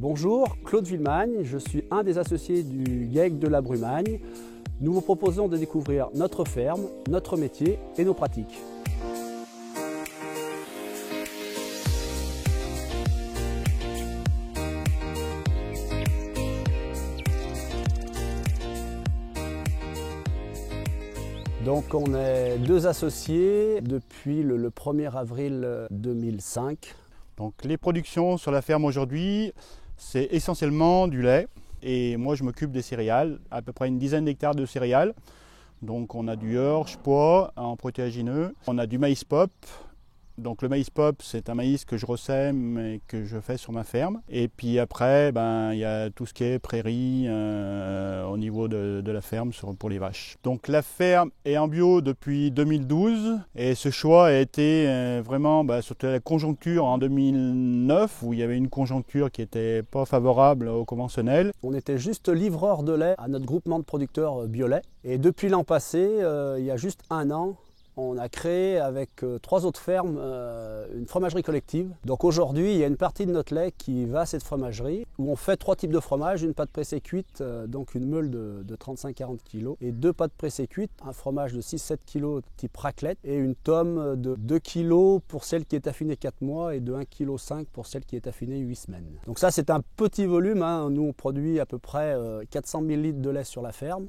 Bonjour, Claude Villemagne, je suis un des associés du GAEC de la Brumagne. Nous vous proposons de découvrir notre ferme, notre métier et nos pratiques. Donc on est deux associés depuis le 1er avril 2005. Donc les productions sur la ferme aujourd'hui, c'est essentiellement du lait. Et moi je m'occupe des céréales, à peu près une dizaine d'hectares de céréales. Donc on a du orge, pois en protéagineux, on a du maïs pop. Donc le maïs pop, c'est un maïs que je ressème et que je fais sur ma ferme. Et puis après, il y a tout ce qui est prairie au niveau de la ferme pour les vaches. Donc la ferme est en bio depuis 2012 et ce choix a été vraiment surtout la conjoncture en 2009 où il y avait une conjoncture qui n'était pas favorable au conventionnel. On était juste livreur de lait à notre groupement de producteurs Biolait. Et depuis l'an passé, il y a juste un an, on a créé avec 3 autres fermes une fromagerie collective. Donc aujourd'hui, il y a une partie de notre lait qui va à cette fromagerie où on fait 3 types de fromage, une pâte pressée cuite, donc une meule de 35-40 kg et 2 pâtes pressées cuites, un fromage de 6-7 kg type raclette et une tome de 2 kg pour celle qui est affinée 4 mois et de 1,5 kg pour celle qui est affinée 8 semaines. Donc ça c'est un petit volume, hein. Nous on produit à peu près 400 000 litres de lait sur la ferme.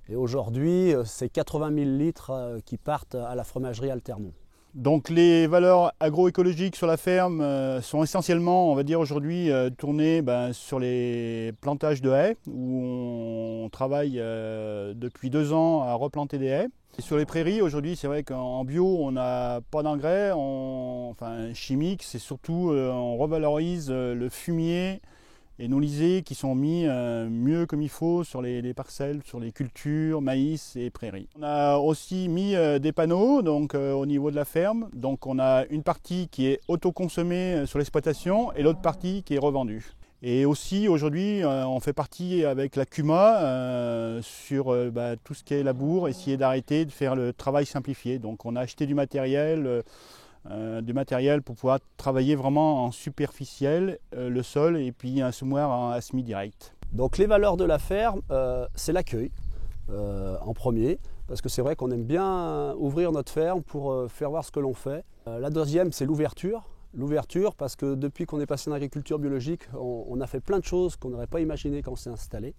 Et aujourd'hui, c'est 80 000 litres qui partent à la fromagerie Alternon. Donc les valeurs agroécologiques sur la ferme sont essentiellement, on va dire aujourd'hui, tournées sur les plantages de haies, où on travaille depuis 2 ans à replanter des haies. Et sur les prairies, aujourd'hui, c'est vrai qu'en bio, on n'a pas d'engrais, chimiques, c'est surtout, on revalorise le fumier et nos lisiers qui sont mis mieux comme il faut sur les parcelles, sur les cultures, maïs et prairies. On a aussi mis des panneaux donc, au niveau de la ferme. Donc on a une partie qui est autoconsommée sur l'exploitation et l'autre partie qui est revendue. Et aussi aujourd'hui on fait partie avec la CUMA sur tout ce qui est labour, essayer d'arrêter de faire le travail simplifié. Donc on a acheté du matériel pour pouvoir travailler vraiment en superficiel le sol et puis un semoir à semi-direct. Donc les valeurs de la ferme, c'est l'accueil en premier, parce que c'est vrai qu'on aime bien ouvrir notre ferme pour faire voir ce que l'on fait. La deuxième, c'est l'ouverture. L'ouverture parce que depuis qu'on est passé en agriculture biologique, on a fait plein de choses qu'on n'aurait pas imaginé quand on s'est installé.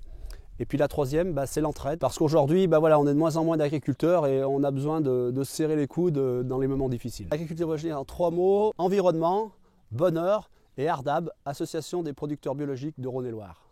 Et puis la troisième, c'est l'entraide. Parce qu'aujourd'hui, on est de moins en moins d'agriculteurs et on a besoin de se serrer les coudes dans les moments difficiles. L'agriculture biologique en 3 mots, environnement, bonheur et ARDAB, Association des producteurs biologiques de Rhône-et-Loire.